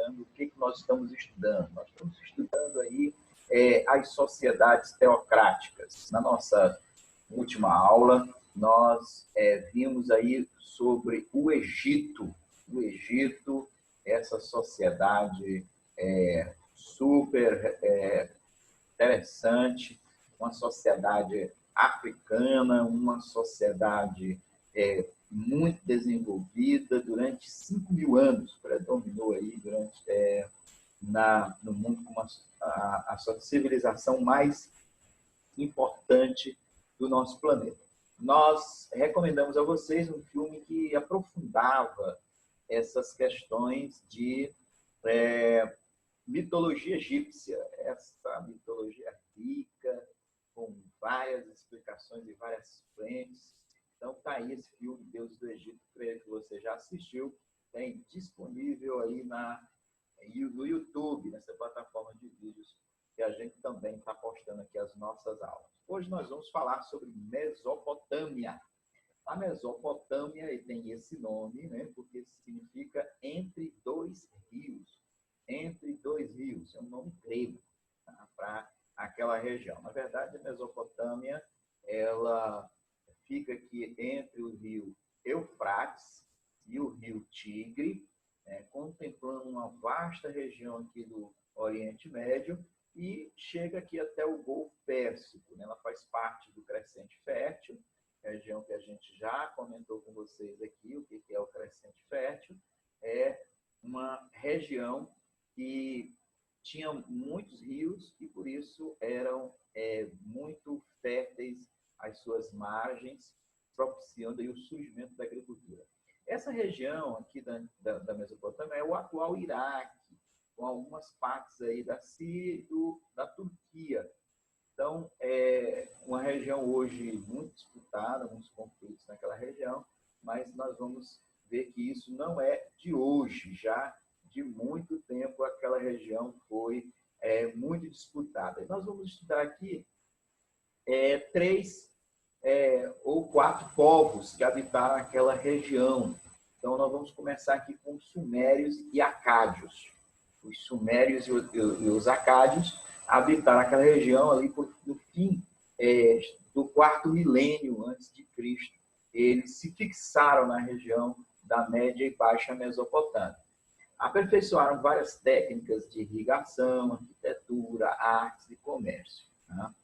perguntando o que nós estamos estudando. Nós estamos estudando aí as sociedades teocráticas. Na nossa última aula, nós vimos aí sobre o Egito. O Egito, essa sociedade super interessante, uma sociedade africana, uma sociedade muito desenvolvida durante 5.000 anos, predominou aí durante, no mundo como a civilização mais importante do nosso planeta. Nós recomendamos a vocês um filme que aprofundava essas questões de mitologia egípcia, essa mitologia rica, com várias explicações e várias frentes. Então, está aí esse filme, Deuses do Egito, creio que você já assistiu, tem disponível aí no YouTube, nessa plataforma de vídeos, que a gente também está postando aqui as nossas aulas. Hoje nós vamos falar sobre Mesopotâmia. A Mesopotâmia tem esse nome, né, porque significa entre dois rios. Entre dois rios, é um nome grego, tá, para aquela região. Na verdade, a Mesopotâmia, ela fica aqui entre o rio Eufrates e o rio Tigre, contemplando uma vasta região aqui do Oriente Médio e chega aqui até o Golfo Pérsico, né? Ela faz parte do Crescente Fértil, região que a gente já comentou com vocês aqui, o que é o Crescente Fértil. É uma região que tinha muitos rios e, por isso, eram muito férteis as suas margens, propiciando aí o surgimento da agricultura. Essa região aqui da Mesopotâmia é o atual Iraque, com algumas partes aí da Síria e da Turquia. Então, é uma região hoje muito disputada, muitos conflitos naquela região, mas nós vamos ver que isso não é de hoje, já de muito tempo aquela região foi muito disputada. E nós vamos estudar aqui 3 ou 4 povos que habitaram aquela região. Então, nós vamos começar aqui com os sumérios e acádios. Os sumérios e os acádios habitaram aquela região ali no fim do 4º milênio antes de Cristo. Eles se fixaram na região da Média e Baixa Mesopotâmia. Aperfeiçoaram várias técnicas de irrigação, arquitetura, artes e comércio. Tá?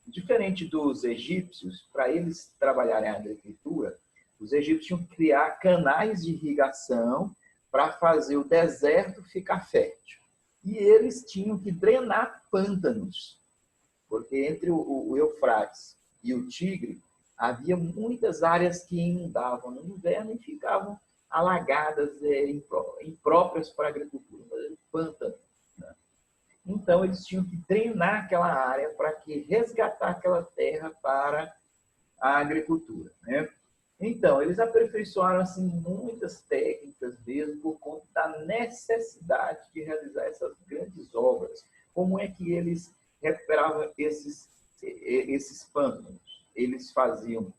Diferente dos egípcios, para eles trabalharem a agricultura, os egípcios tinham que criar canais de irrigação para fazer o deserto ficar fértil. E eles tinham que drenar pântanos, porque entre o Eufrates e o Tigre havia muitas áreas que inundavam no inverno e ficavam alagadas, impróprias para a agricultura, pântano. Né? Então, eles tinham que drenar aquela área para resgatar aquela terra para a agricultura. Né? Então, eles aperfeiçoaram assim, muitas técnicas mesmo por conta da necessidade de realizar essas grandes obras. Como é que eles recuperavam esses pântanos? Eles faziam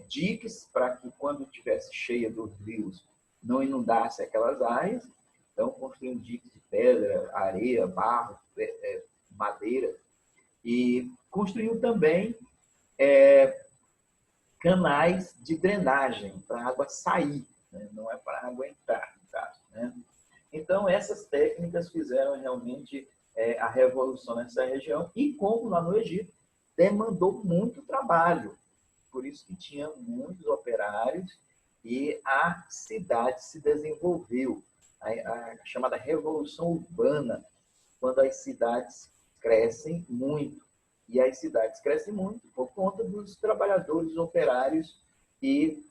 diques para que, quando tivesse cheia dos rios, não inundasse aquelas áreas. Então, construíam diques de pedra, areia, barro, madeira. E construíam também canais de drenagem para a água sair, né? Não é para a água entrar, no caso. Né? Então, essas técnicas fizeram realmente a revolução nessa região e, como lá no Egito, demandou muito trabalho. Por isso que tinha muitos operários e a cidade se desenvolveu. A chamada Revolução Urbana, quando as cidades crescem muito. E as cidades crescem muito por conta dos trabalhadores operários que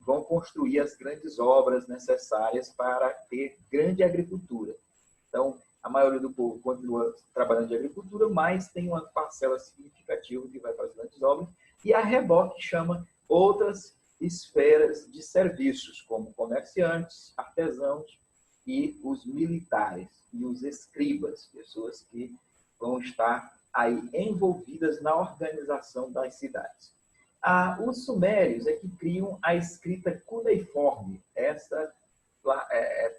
vão construir as grandes obras necessárias para ter grande agricultura. Então, a maioria do povo continua trabalhando de agricultura, mas tem uma parcela significativa que vai para as grandes obras, e a reboque chama outras esferas de serviços, como comerciantes, artesãos e os militares, e os escribas, pessoas que vão estar aí envolvidas na organização das cidades. Os sumérios é que criam a escrita cuneiforme. Essa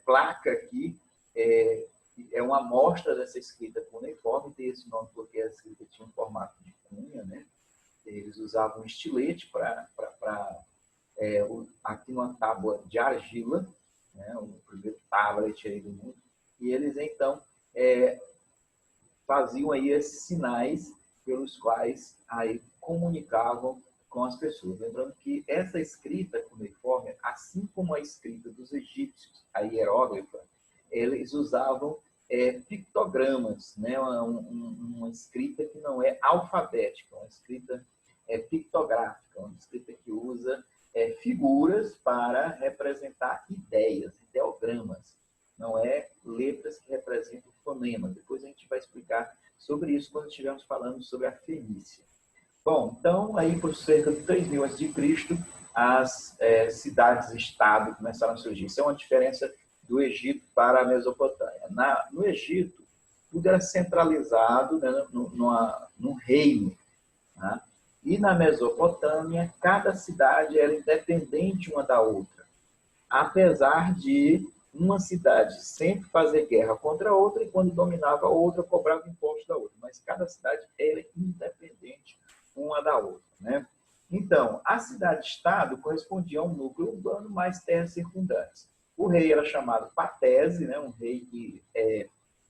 placa aqui é uma amostra dessa escrita cuneiforme, tem esse nome porque a escrita tinha um formato de cunha, né? Eles usavam um estilete aqui numa tábua de argila, né? O primeiro tablet aí do mundo, e eles então faziam aí esses sinais pelos quais aí comunicavam com as pessoas. Lembrando que essa escrita cuneiforme, assim como a escrita dos egípcios, a hieróglifa, eles usavam pictogramas, né? Uma escrita que não é alfabética, uma escrita pictográfica, uma escrita que usa figuras para representar ideias, ideogramas. Não é letras que representam fonemas. Depois a gente vai explicar sobre isso quando estivermos falando sobre a Fenícia. Bom, então, aí por cerca de 3000 a.C., as cidades-estado começaram a surgir. Isso é uma diferença do Egito para a Mesopotâmia. No Egito, tudo era centralizado, né, num reino. Tá? E na Mesopotâmia, cada cidade era independente uma da outra. Apesar de uma cidade sempre fazer guerra contra a outra e quando dominava a outra, cobrava imposto da outra. Mas cada cidade era independente uma da outra, né? Então, a cidade-estado correspondia a um núcleo urbano mais terras circundantes. O rei era chamado patese, né? Um rei que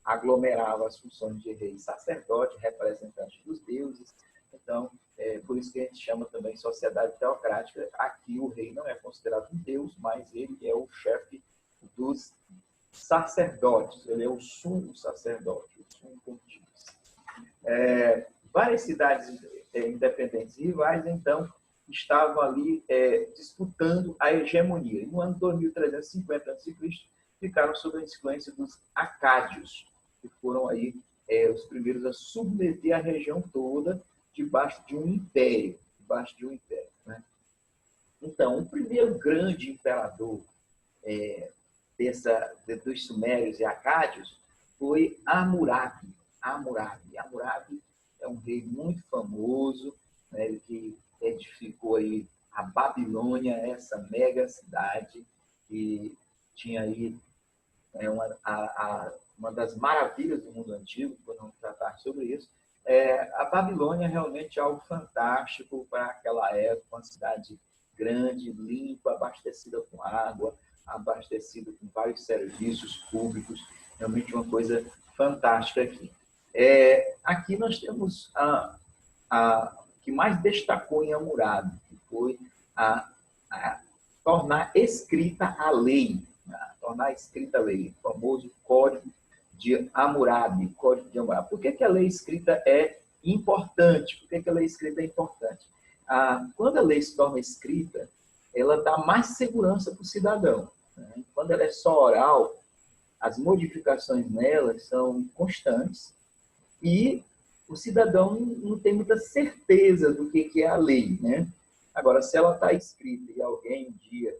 aglomerava as funções de rei e sacerdote, representante dos deuses. Então, por isso que a gente chama também sociedade teocrática. Aqui o rei não é considerado um deus, mas ele é o chefe dos sacerdotes, ele é o sumo sacerdote, o sumo pontífice. Várias cidades independentes e rivais, então, estavam ali disputando a hegemonia. E no ano 2350 a.C., ficaram sob a influência dos acádios, que foram aí os primeiros a submeter a região toda debaixo de um império. Né? Então, o primeiro grande imperador dos sumérios e acádios foi Hammurabi. Hammurabi é um rei muito famoso, né, ele que edificou aí a Babilônia, essa mega cidade que tinha aí uma das maravilhas do mundo antigo, por não tratar sobre isso. A Babilônia é realmente algo fantástico para aquela época, uma cidade grande, limpa, abastecida com água, abastecida com vários serviços públicos, realmente uma coisa fantástica aqui. Aqui nós temos o que mais destacou em Hammurabi, que foi a tornar escrita a lei, o famoso Código de Hammurabi. Por que a lei escrita é importante? Quando a lei se torna escrita, ela dá mais segurança para o cidadão. Né? Quando ela é só oral, as modificações nela são constantes e o cidadão não tem muita certeza do que é a lei. Né? Agora, se ela está escrita e alguém um dia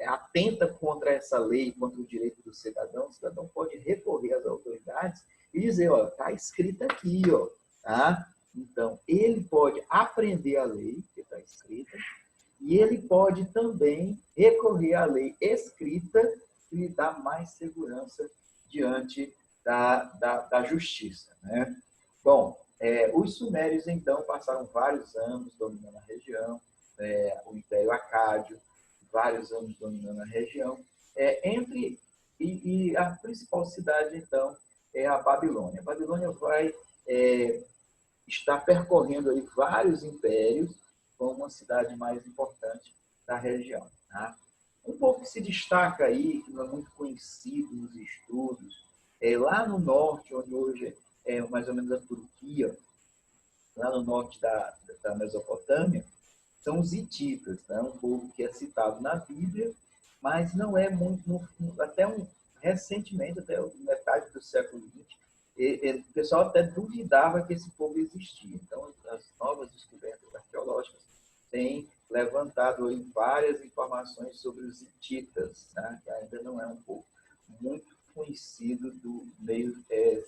atenta contra essa lei, contra o direito do cidadão, o cidadão pode recorrer às autoridades e dizer, está escrita aqui, tá? Então, ele pode aprender a lei que está escrita e ele pode também recorrer à lei escrita que lhe dá mais segurança diante da justiça, né? Bom, os sumérios, então, passaram vários anos dominando a região, o Império Acádio, vários anos dominando a região, e a principal cidade, então, é a Babilônia. A Babilônia vai estar percorrendo aí vários impérios como uma cidade mais importante da região. Tá? Um pouco que se destaca aí, que não é muito conhecido nos estudos, lá no norte, onde hoje é mais ou menos a Turquia, lá no norte da Mesopotâmia, são os hititas, né? Um povo que é citado na Bíblia, mas não é muito, recentemente, até metade do século XX, o pessoal até duvidava que esse povo existia. Então, as novas descobertas arqueológicas têm levantado aí várias informações sobre os hititas, né? Que ainda não é um povo muito conhecido do meio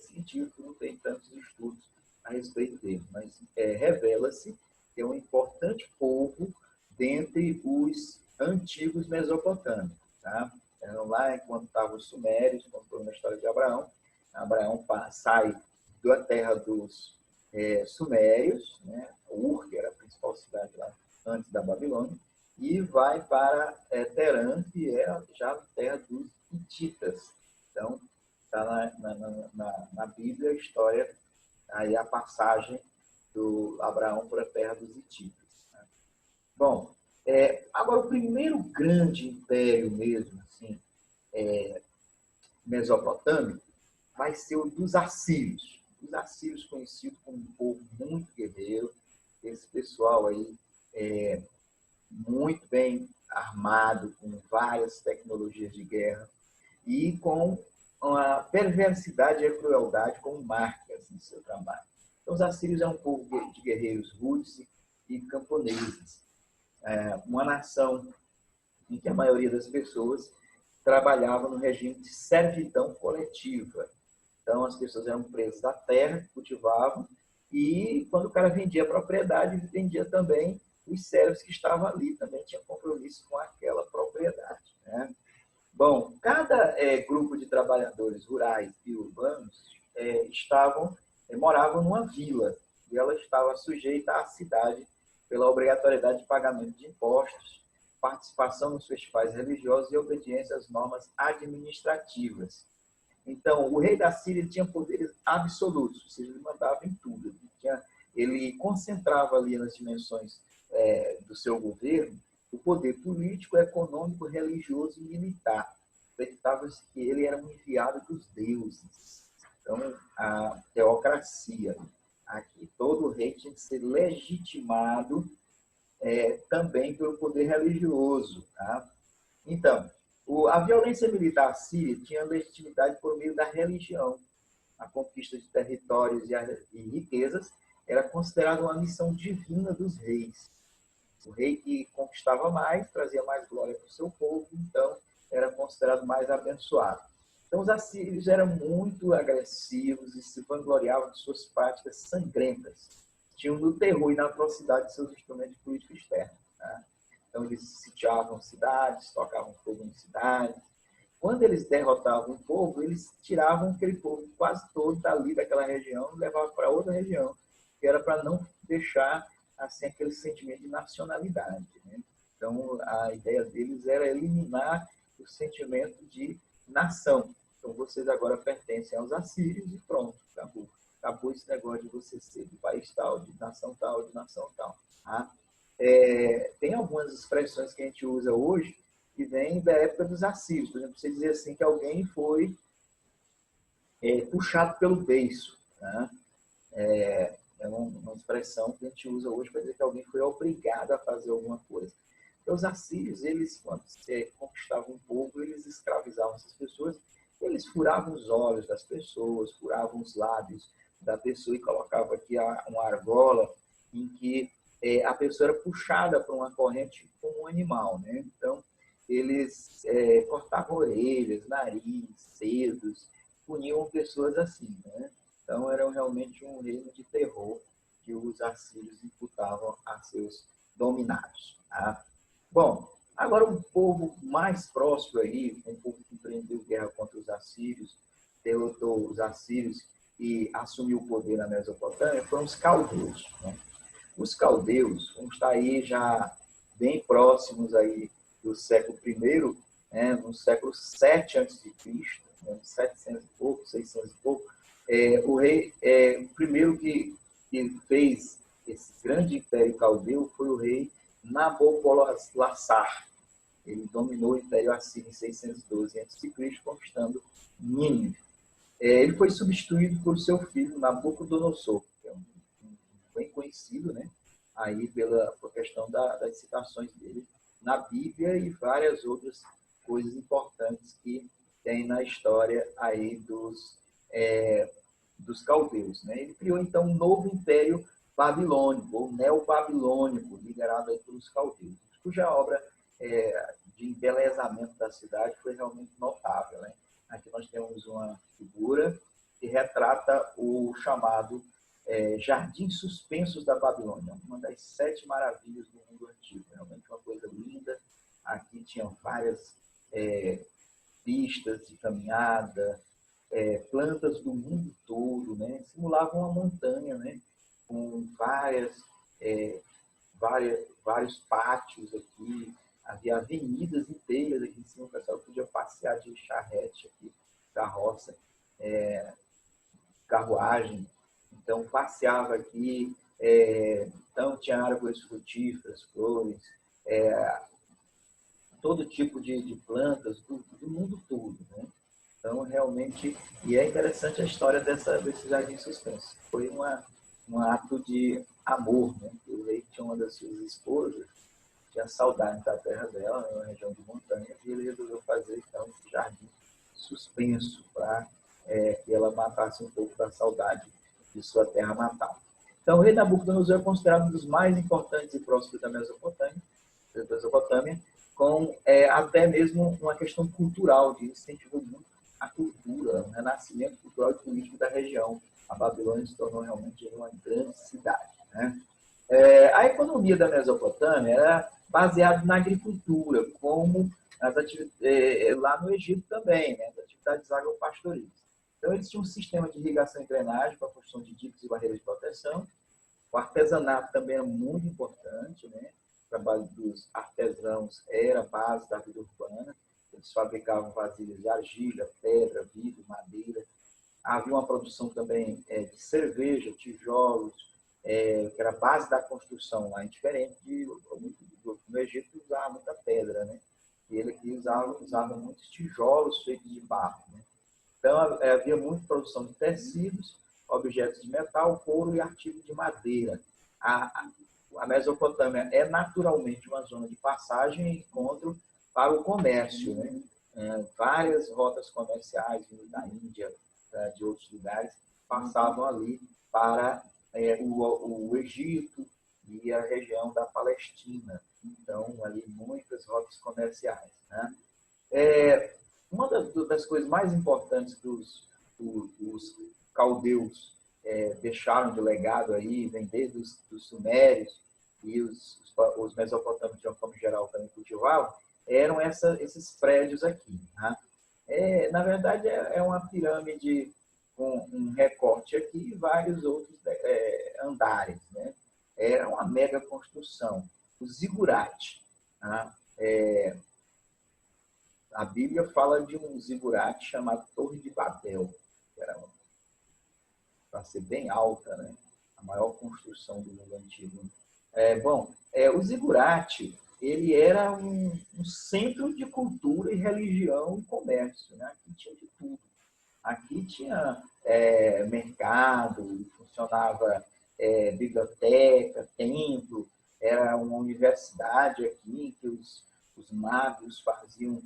científico, não tem tantos estudos a respeito dele, mas revela-se que é um importante povo dentre os antigos mesopotâmicos. tá? Eram lá enquanto estavam os sumérios, contou na história de Abraão. Abraão sai da terra dos sumérios, né? Ur, que era a principal cidade lá antes da Babilônia, e vai para Terã, que é já a terra dos hititas. Então, está na Bíblia a história, aí a passagem do Abraão para a terra dos hititas. Né? Bom, agora o primeiro grande império mesmo, assim, mesopotâmico, vai ser o dos assírios. Os assírios, conhecidos como um povo muito guerreiro, esse pessoal aí muito bem armado, com várias tecnologias de guerra e com uma perversidade e a crueldade como marcas no seu trabalho. Então, os assírios é um povo de guerreiros rudes e camponeses. Uma nação em que a maioria das pessoas trabalhava no regime de servidão coletiva. Então, as pessoas eram presas da terra, cultivavam, e quando o cara vendia a propriedade, vendia também os servos que estavam ali, também tinha compromisso com aquela propriedade. Né? Bom, cada grupo de trabalhadores rurais e urbanos moravam numa vila, e ela estava sujeita à cidade pela obrigatoriedade de pagamento de impostos, participação nos festivais religiosos e obediência às normas administrativas. Então, o rei da Síria tinha poderes absolutos, ou seja, ele mandava em tudo. Ele concentrava ali nas dimensões do seu governo o poder político, econômico, religioso e militar. Acreditava-se que ele era um enviado dos deuses. Então, a teocracia. Aqui, todo rei tinha que ser legitimado também pelo poder religioso. Tá? Então, a violência militar síria tinha legitimidade por meio da religião. A conquista de territórios e riquezas era considerada uma missão divina dos reis. O rei que conquistava mais, trazia mais glória para o seu povo, então era considerado mais abençoado. Então, os assírios eram muito agressivos e se vangloriavam de suas práticas sangrentas. Tinham no terror e na atrocidade de seus instrumentos políticos externos. Tá? Então, eles sitiavam cidades, tocavam fogo em cidades. Quando eles derrotavam um povo, eles tiravam aquele povo quase todo dali daquela região e levavam para outra região, que era para não deixar assim, aquele sentimento de nacionalidade. Né? Então, a ideia deles era eliminar o sentimento de nação. Então, vocês agora pertencem aos assírios e pronto, acabou. Acabou esse negócio de você ser de país tal, de nação tal, de nação tal. Tá? Tem algumas expressões que a gente usa hoje que vêm da época dos assírios. Por exemplo, você dizer assim que alguém foi puxado pelo beiço. Tá? É uma expressão que a gente usa hoje para dizer que alguém foi obrigado a fazer alguma coisa. Então, os assírios, eles, quando conquistavam um povo, eles escravizavam essas pessoas, eles furavam os olhos das pessoas, furavam os lábios da pessoa e colocavam aqui uma argola em que a pessoa era puxada por uma corrente como um animal. Né? Então, eles cortavam orelhas, nariz, dedos, puniam pessoas assim. Né? Então, era realmente um reino de terror que os assírios imputavam a seus dominados. Tá? Bom, agora um povo mais próximo aí, um povo que empreendeu guerra contra os assírios, derrotou os assírios e assumiu o poder na Mesopotâmia, foram os caldeus. Né? Os caldeus, vamos estar aí já bem próximos aí do século I, né? No século 7 a.C., né? 700 e pouco, 600 e pouco, o rei, o primeiro que fez esse grande império caldeu foi o rei Nabopolassar. Ele dominou o Império Assírio em 612 a.C., conquistando Nínive. Ele foi substituído por seu filho Nabucodonosor, que é um bem conhecido, né? Aí por questão das citações dele na Bíblia e várias outras coisas importantes que tem na história aí dos caldeus. Né? Ele criou, então, um novo império babilônico, ou neobabilônico, liderado aí pelos caldeus, cuja obra de embelezamento da cidade foi realmente notável. Né? Aqui nós temos uma figura que retrata o chamado Jardins Suspensos da Babilônia, uma das 7 maravilhas do mundo antigo. Realmente uma coisa linda. Aqui tinham várias pistas de caminhada, plantas do mundo todo, né? Simulavam uma montanha, né? Com vários pátios aqui, havia avenidas inteiras aqui em cima, o pessoal podia passear de charrete aqui, carroça, carruagem, então passeava aqui, então tinha árvores frutíferas, flores, todo tipo de plantas do mundo todo, né? Então, realmente, e é interessante a história desse jardim suspenso. Foi um ato de amor, né? O rei tinha uma das suas esposas, tinha saudade da terra dela, né, uma região de montanha, e ele resolveu fazer, então, esse jardim suspenso para que ela matasse um pouco da saudade de sua terra natal. Então, o rei Nabucodonosor é considerado um dos mais importantes e próximos da Mesopotâmia, com até mesmo uma questão cultural, de incentivou muito a cultura, o renascimento cultural e político da região. A Babilônia se tornou realmente uma grande cidade, né? A economia da Mesopotâmia era baseada na agricultura, como lá no Egito também, né? As atividades agropastoris. Então, eles tinham um sistema de irrigação e drenagem para a construção de diques e barreiras de proteção. O artesanato também é muito importante, né? O trabalho dos artesãos era a base da vida urbana. Eles fabricavam vasilhas de argila, pedra, vidro, madeira. Havia uma produção também de cerveja, tijolos, que era a base da construção lá, diferente no Egito usava muita pedra, né? E ele aqui usava muitos tijolos feitos de barro, né? Então havia muita produção de tecidos, objetos de metal, couro e artigos de madeira. A Mesopotâmia é naturalmente uma zona de passagem e encontro para o comércio, né? Várias rotas comerciais vindo da Índia, de outros lugares, passavam ali para o Egito e a região da Palestina. Então, ali muitas rotas comerciais, né? Uma das coisas mais importantes que os caldeus deixaram de legado aí, vem desde os sumérios e os mesopotâmicos, de uma forma geral, também cultivavam, eram esses prédios aqui, né? Na verdade, é uma pirâmide com um recorte aqui e vários outros andares, né? Era uma mega construção. O zigurate, né? A Bíblia fala de um zigurate chamado Torre de Babel, que era para ser bem alta, né? A maior construção do mundo antigo. O zigurate, ele era um centro de cultura e religião e comércio, né? Aqui tinha de tudo. Aqui tinha mercado, funcionava biblioteca, templo, era uma universidade aqui em que os magos faziam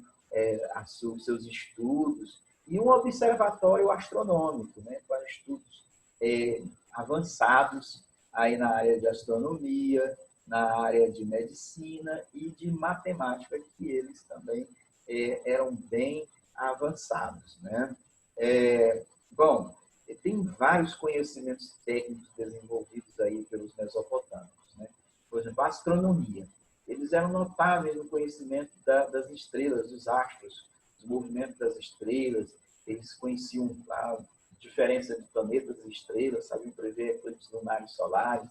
os seus estudos, e um observatório astronômico, né, para estudos avançados aí na área de astronomia, na área de medicina e de matemática, que eles também eram bem avançados, né? Tem vários conhecimentos técnicos desenvolvidos aí pelos mesopotâmicos, né? Por exemplo, a astronomia. Eles eram notáveis no conhecimento das estrelas, dos astros, dos movimentos das estrelas. Eles conheciam a diferença de planetas e estrelas, sabiam prever eclipses lunares solares,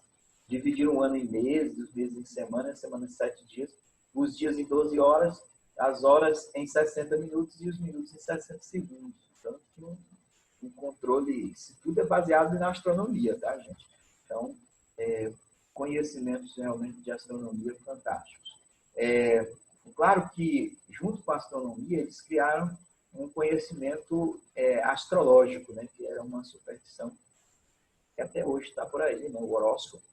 dividiram o ano em meses, os meses em semanas, semanas em 7 dias, os dias em 12 horas, as horas em 60 minutos e os minutos em 60 segundos. Então, tinha um controle, isso tudo é baseado na astronomia, tá, gente? Então, conhecimentos realmente de astronomia fantásticos. Claro que, junto com a astronomia, eles criaram um conhecimento astrológico, né, que era uma superstição que até hoje está por aí, né, o horóscopo,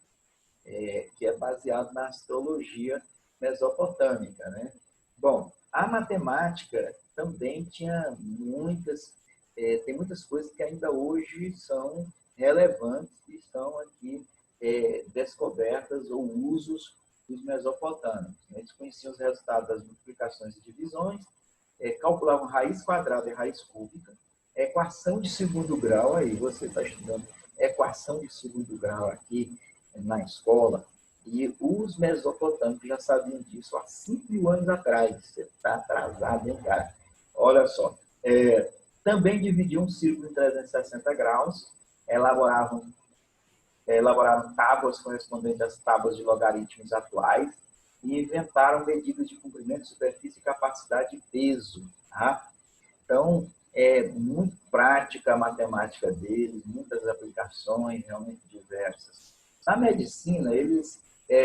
que é baseado na astrologia mesopotâmica, né? Bom, a matemática também tinha tem muitas coisas que ainda hoje são relevantes e estão aqui descobertas ou usos dos mesopotâmicos. Eles conheciam os resultados das multiplicações e divisões, calculavam raiz quadrada e raiz cúbica, equação de segundo grau, aí você está estudando equação de segundo grau aqui na escola, E os mesopotâmicos já sabiam disso há 5.000 anos atrás. Você está atrasado, hein, cara? Olha só. Também dividiam um círculo em 360 graus, elaboraram tábuas correspondentes às tábuas de logaritmos atuais e inventaram medidas de comprimento, superfície, capacidade e peso. Tá? Então, é muito prática a matemática deles, muitas aplicações realmente diversas. Na medicina, eles,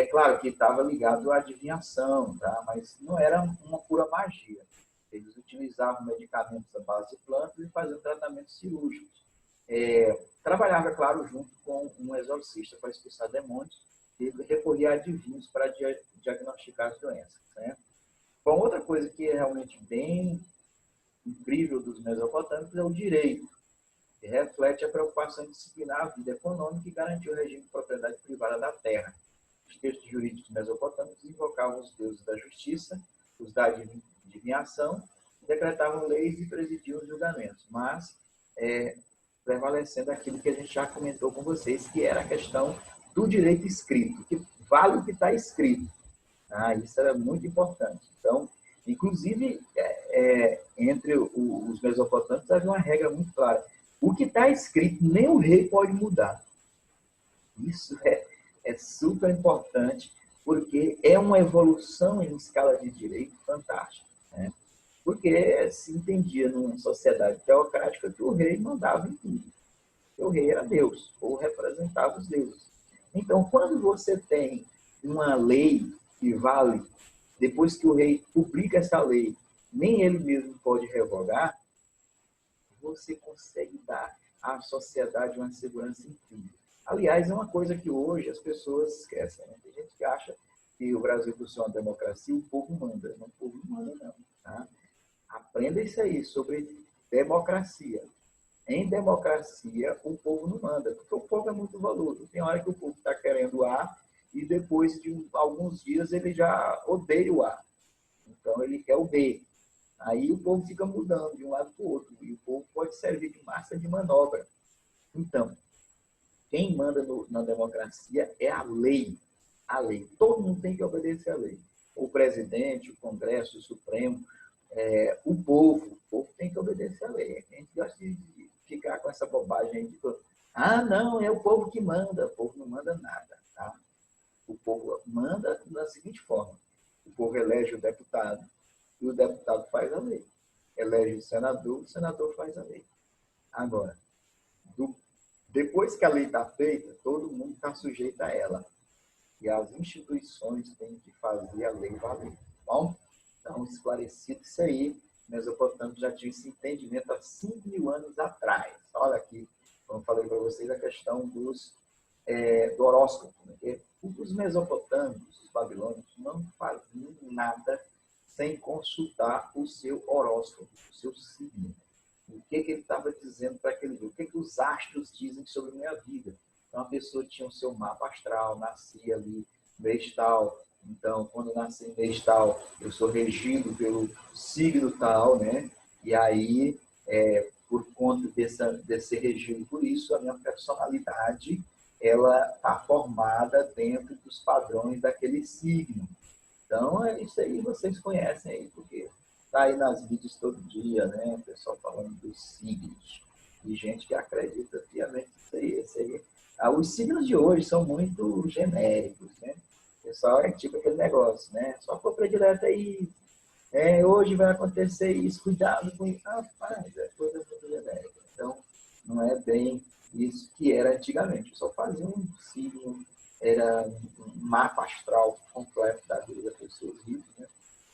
claro que estava ligado à adivinhação, tá? Mas não era uma pura magia. Eles utilizavam medicamentos à base de plantas e faziam tratamentos cirúrgicos. Trabalhava, claro, junto com um exorcista para expulsar demônios e recorria a adivinhos para diagnosticar as doenças. Né? Bom, outra coisa que é realmente bem incrível dos mesopotâmicos é o direito, que reflete a preocupação em disciplinar a vida econômica e garantir o regime de propriedade privada da terra. Os textos jurídicos mesopotâmicos invocavam os deuses da justiça, os da adivinhação, decretavam leis e presidiam os julgamentos, mas prevalecendo aquilo que a gente já comentou com vocês, que era a questão do direito escrito, que vale o que está escrito. Isso era muito importante. Então, inclusive, entre os mesopotâmicos havia uma regra muito clara. O que está escrito, nem o rei pode mudar. Isso é super importante, porque é uma evolução em escala de direito fantástica. Né? Porque se entendia numa sociedade teocrática que o rei mandava em tudo. O rei era Deus, ou representava os deuses. Então, quando você tem uma lei que vale, depois que o rei publica essa lei, nem ele mesmo pode revogar, você consegue dar à sociedade uma segurança incrível. Aliás, é uma coisa que hoje as pessoas esquecem. Né? Tem gente que acha que o Brasil, por ser uma democracia, o povo manda. Não, o povo não manda, não. Tá? Aprenda isso aí sobre democracia. Em democracia, o povo não manda, porque o povo é muito valudo. Tem hora que o povo está querendo A e depois de alguns dias ele já odeia o A. Então, ele quer o B. Aí o povo fica mudando de um lado para o outro. E o povo pode servir de massa de manobra. Então, quem manda na democracia é a lei. A lei. Todo mundo tem que obedecer à lei. O presidente, o Congresso, o Supremo, o povo tem que obedecer à lei. A gente gosta de ficar com essa bobagem aí de não, é o povo que manda. O povo não manda nada. Tá? O povo manda da seguinte forma. O povo elege o deputado e o deputado faz a lei. Elege o senador faz a lei. Agora, depois que a lei está feita, todo mundo está sujeito a ela. E as instituições têm que fazer a lei valer. Bom? Então, esclarecido isso aí, Mesopotâmia já tinha esse entendimento há 5.000 anos atrás. Olha aqui, como eu falei para vocês, a questão do horóscopo. Né? Os mesopotâmicos, os babilônicos, não faziam nada sem consultar o seu horóscopo, o seu signo. O que ele estava dizendo para aquele dia? O que os astros dizem sobre a minha vida? Então, a pessoa tinha o seu mapa astral, nascia ali, mês tal. Então, quando nasci em mês tal, eu sou regido pelo signo tal, né? E aí, por conta desse regido por isso, a minha personalidade, ela está formada dentro dos padrões daquele signo. Então, isso aí vocês conhecem aí, porque está aí nas vídeos todo dia, né? O pessoal falando dos signos. E gente que acredita piamente nisso aí. Os signos de hoje são muito genéricos, né? O pessoal é tipo aquele negócio, né? Só for predileto aí. Hoje vai acontecer isso, cuidado com isso. Rapaz, é coisa muito genérica. Então, não é bem isso que era antigamente. Só fazia um signo, era um mapa astral completo da vida das pessoas ricas, né?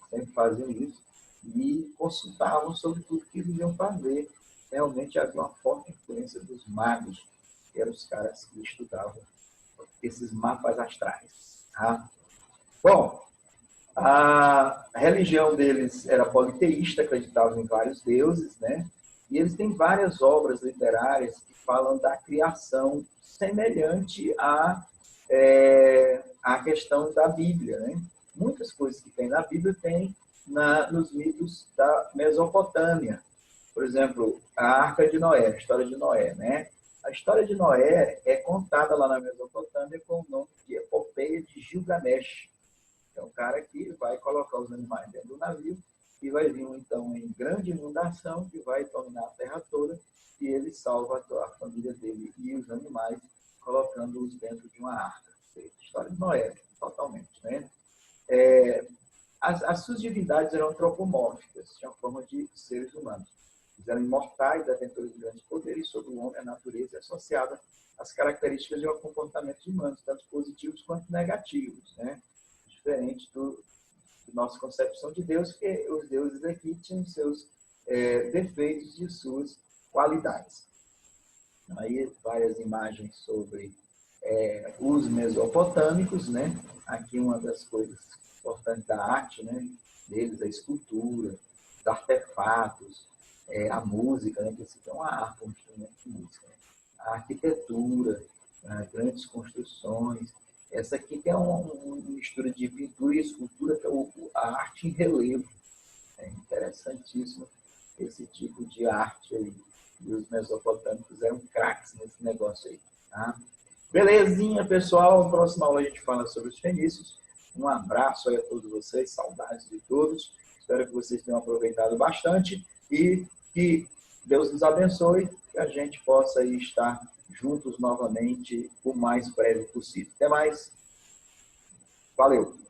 Sempre faziam isso e consultavam sobre tudo que deviam fazer. Realmente havia uma forte influência dos magos, que eram os caras que estudavam esses mapas astrais. Tá? Bom, a religião deles era politeísta, acreditavam em vários deuses, né? E eles têm várias obras literárias que falam da criação semelhante à questão da Bíblia, né? Muitas coisas que tem na Bíblia tem nos mitos da Mesopotâmia. Por exemplo, a Arca de Noé, a história de Noé, né? A história de Noé é contada lá na Mesopotâmia com o nome de Epopeia de Gilgamesh. É um cara que vai colocar os animais dentro do navio e vai vir, então, em grande inundação que vai dominar a terra toda e ele salva a família dele e os animais, colocando-os dentro de uma arca. História de Noé, totalmente, né? As suas divindades eram antropomórficas, tinham forma de seres humanos. Eles eram imortais, detentores de grandes poderes sobre o homem, a natureza, associada às características de um comportamento humano, tanto positivos quanto negativos, né? Diferente do nossa concepção de Deus, que os deuses aqui tinham seus defeitos e suas qualidades. Aí várias imagens sobre os mesopotâmicos, né? Aqui uma das coisas importantes da arte, né? Deles, a escultura, os artefatos, a música, né? Que esse é uma harpa, um instrumento de música. Né? A arquitetura, grandes construções. Essa aqui que é uma mistura de pintura e escultura, que é a arte em relevo. É interessantíssimo esse tipo de arte aí. E os mesopotâmicos eram craques nesse negócio aí. Tá? Belezinha, pessoal. Na próxima aula a gente fala sobre os fenícios. Um abraço aí a todos vocês, saudades de todos. Espero que vocês tenham aproveitado bastante e que Deus nos abençoe, que a gente possa aí estar juntos novamente o mais breve possível. Até mais. Valeu!